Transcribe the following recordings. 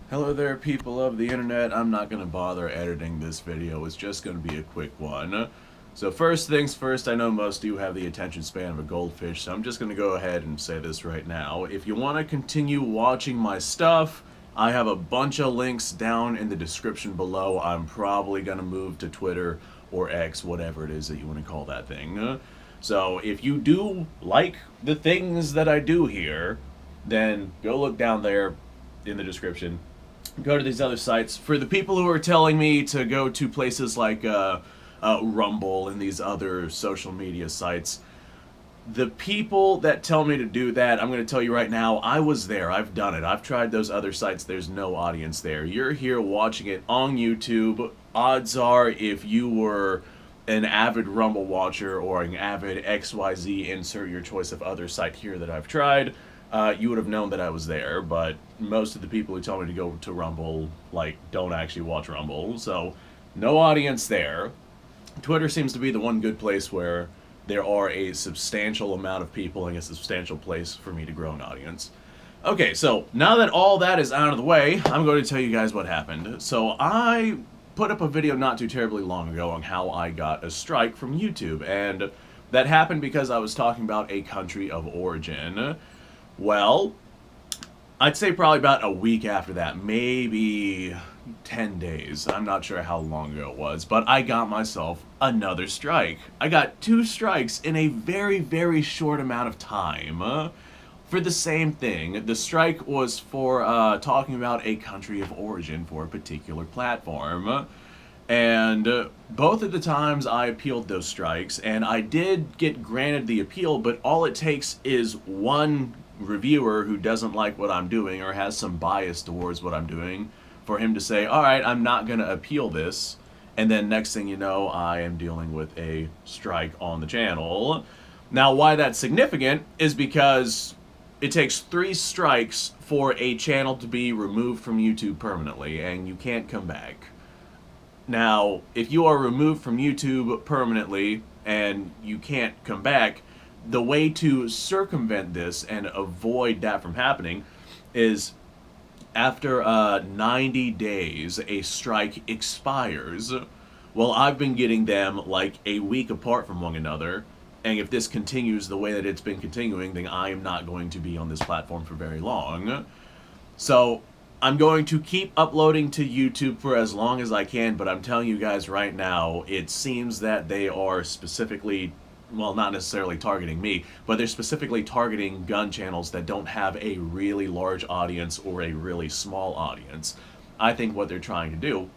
Hello there, people of the internet. I'm not going to bother editing this video. It's just going to be a quick one. So first things first, I know most of you have the attention span of a goldfish, so I'm just going to go ahead and say this right now. If you want to continue watching my stuff, I have a bunch of links down in the description below. I'm probably going to move to Twitter or X, whatever it is that you want to call that thing. So if you do like the things that I do here, then go look down there in the description. Go to these other sites. For the people who are telling me to go to places like Rumble and these other social media sites, the people that tell me to do that, I'm going to tell you right now, I was there. I've done it. I've tried those other sites. There's no audience there. You're here watching it on YouTube. Odds are, if you were an avid Rumble watcher or an avid XYZ, insert your choice of other site here that I've tried, you would have known that I was there. But most of the people who tell me to go to Rumble, like, don't actually watch Rumble, so no audience there. Twitter seems to be the one good place where there are a substantial amount of people and a substantial place for me to grow an audience. Okay, so now that all that is out of the way, I'm going to tell you guys what happened. So I put up a video not too terribly long ago on how I got a strike from YouTube, and that happened because I was talking about a country of origin. Well, I'd say probably about a week after that, maybe 10 days. I'm not sure how long ago it was, but I got myself another strike. I got 2 strikes in a very, very short amount of time for the same thing. The strike was for talking about a country of origin for a particular platform. And both of the times I appealed those strikes, and I did get granted the appeal, but all it takes is one reviewer who doesn't like what I'm doing or has some bias towards what I'm doing for him to say, alright, I'm not going to appeal this, and then next thing you know, I am dealing with a strike on the channel. Now, why that's significant is because it takes 3 strikes for a channel to be removed from YouTube permanently, and you can't come back. Now, if you are removed from YouTube permanently and you can't come back, the way to circumvent this and avoid that from happening is after 90 days, a strike expires. Well, I've been getting them like a week apart from one another, and if this continues the way that it's been continuing, then I am not going to be on this platform for very long. So I'm going to keep uploading to YouTube for as long as I can, but I'm telling you guys right now, it seems that they are specifically, well, not necessarily targeting me, but they're specifically targeting gun channels that don't have a really large audience or a really small audience. I think what they're trying to do,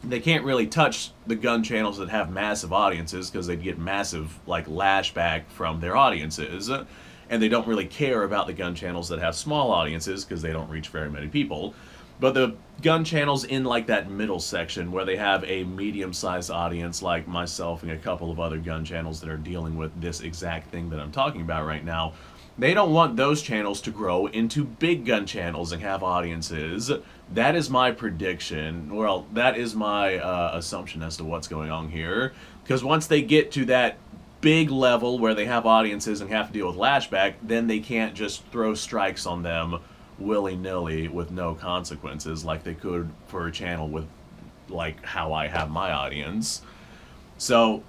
they can't really touch the gun channels that have massive audiences because they'd get massive, like, lashback from their audiences. And they don't really care about the gun channels that have small audiences because they don't reach very many people. But the gun channels in like that middle section where they have a medium-sized audience like myself and a couple of other gun channels that are dealing with this exact thing that I'm talking about right now, they don't want those channels to grow into big gun channels and have audiences. That is my prediction. Well, that is my assumption as to what's going on here. Because once they get to that big level where they have audiences and have to deal with lashback, then they can't just throw strikes on them willy-nilly with no consequences like they could for a channel with like how I have my audience. So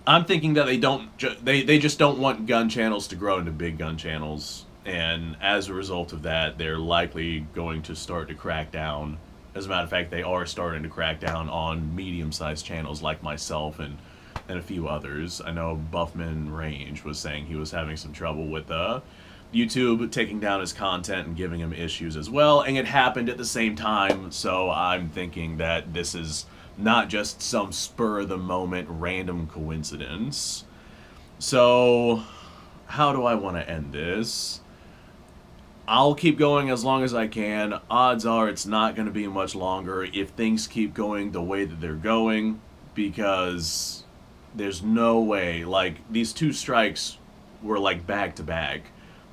I'm thinking that they just don't want gun channels to grow into big gun channels, and as a result of that, they're likely going to start to crack down. As a matter of fact, they are starting to crack down on medium-sized channels like myself and a few others. I know Buffman Range was saying he was having some trouble with YouTube taking down his content and giving him issues as well, and it happened at the same time, so I'm thinking that this is not just some spur-of-the-moment random coincidence. So, how do I want to end this? I'll keep going as long as I can. Odds are it's not going to be much longer if things keep going the way that they're going, because there's no way, like, these 2 strikes were like back-to-back.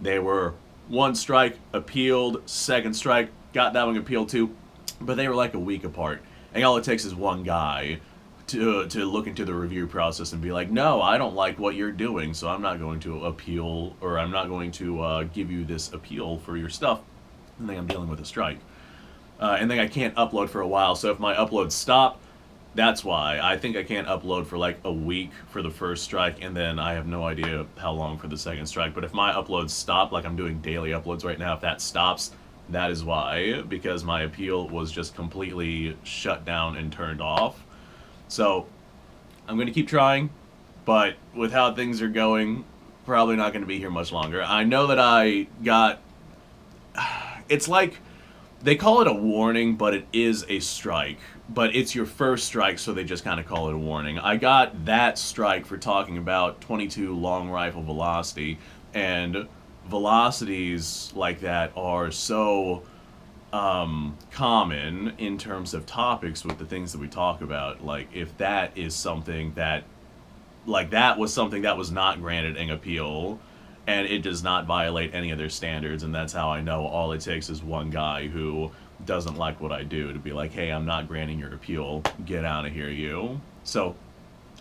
They were 1 strike, appealed, 2nd strike, got that one appealed too, but they were like a week apart. And all it takes is one guy to look into the review process and be like, no, I don't like what you're doing, so I'm not going to appeal, or I'm not going to give you this appeal for your stuff, and then I'm dealing with a strike. and then I can't upload for a while. So if my uploads stop, that's why. I think I can't upload for like a week for the first strike, and then I have no idea how long for the second strike. But if my uploads stop, like I'm doing daily uploads right now, if that stops, that is why, because my appeal was just completely shut down and turned off. So I'm going to keep trying, but with how things are going, probably not going to be here much longer. I know that I got... It's like... They call it a warning, but it is a strike. But it's your first strike, so they just kind of call it a warning. I got that strike for talking about 22 long rifle velocity, and velocities like that are so common in terms of topics with the things that we talk about. Like, if that is something that... Like, that was something that was not granted an appeal, and it does not violate any of their standards, and that's how I know all it takes is one guy who doesn't like what I do to be like, hey, I'm not granting your appeal, get out of here, you. So,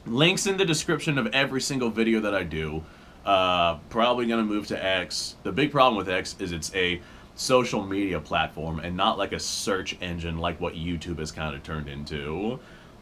links in the description of every single video that I do. Probably gonna move to X. The big problem with X is it's a social media platform and not like a search engine like what YouTube has kind of turned into.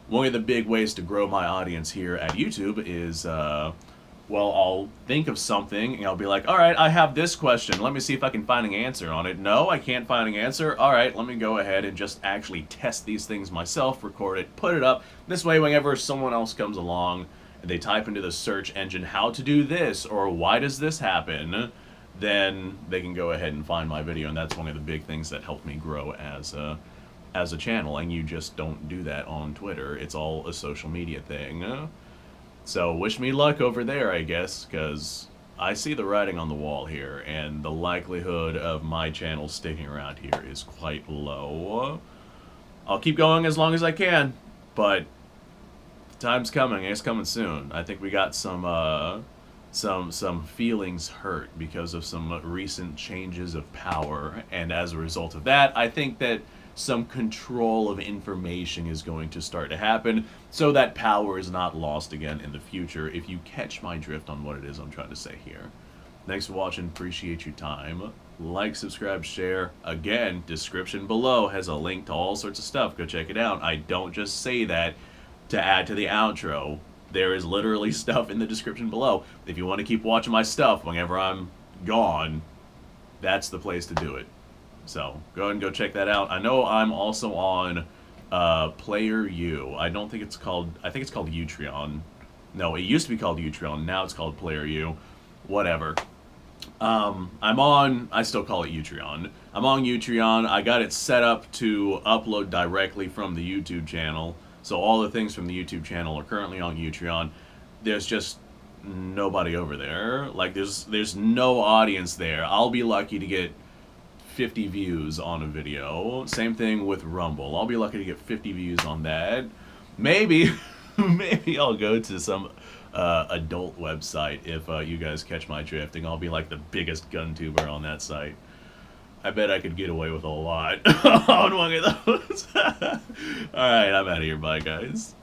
One of the big ways to grow my audience here at YouTube is, well, I'll think of something, and I'll be like, alright, I have this question. Let me see if I can find an answer on it. No, I can't find an answer. Alright, let me go ahead and just actually test these things myself, record it, put it up. This way, whenever someone else comes along, and they type into the search engine, how to do this, or why does this happen, then they can go ahead and find my video, and that's one of the big things that helped me grow as a channel, and you just don't do that on Twitter. It's all a social media thing. So wish me luck over there, I guess, because I see the writing on the wall here, and the likelihood of my channel sticking around here is quite low. I'll keep going as long as I can, but the time's coming. It's coming soon. I think we got some feelings hurt because of some recent changes of power, and as a result of that, I think that some control of information is going to start to happen, so that power is not lost again in the future, if you catch my drift on what it is I'm trying to say here. Thanks for watching, appreciate your time. Like, subscribe, share. Again, description below has a link to all sorts of stuff, go check it out. I don't just say that to add to the outro. There is literally stuff in the description below. If you want to keep watching my stuff whenever I'm gone, that's the place to do it. So, go ahead and go check that out. I know I'm also on Player U. I think it's called Utreon. No, it used to be called Utreon. Now it's called Player U. Whatever. I still call it Utreon. I'm on Utreon. I got it set up to upload directly from the YouTube channel. So all the things from the YouTube channel are currently on Utreon. There's just nobody over there. Like, there's no audience there. I'll be lucky to get 50 views on a video. Same thing with Rumble. I'll be lucky to get 50 views on that. Maybe I'll go to some adult website if you guys catch my drifting. I'll be like the biggest gun tuber on that site. I bet I could get away with a lot on one of those. Alright, I'm out of here. Bye, guys.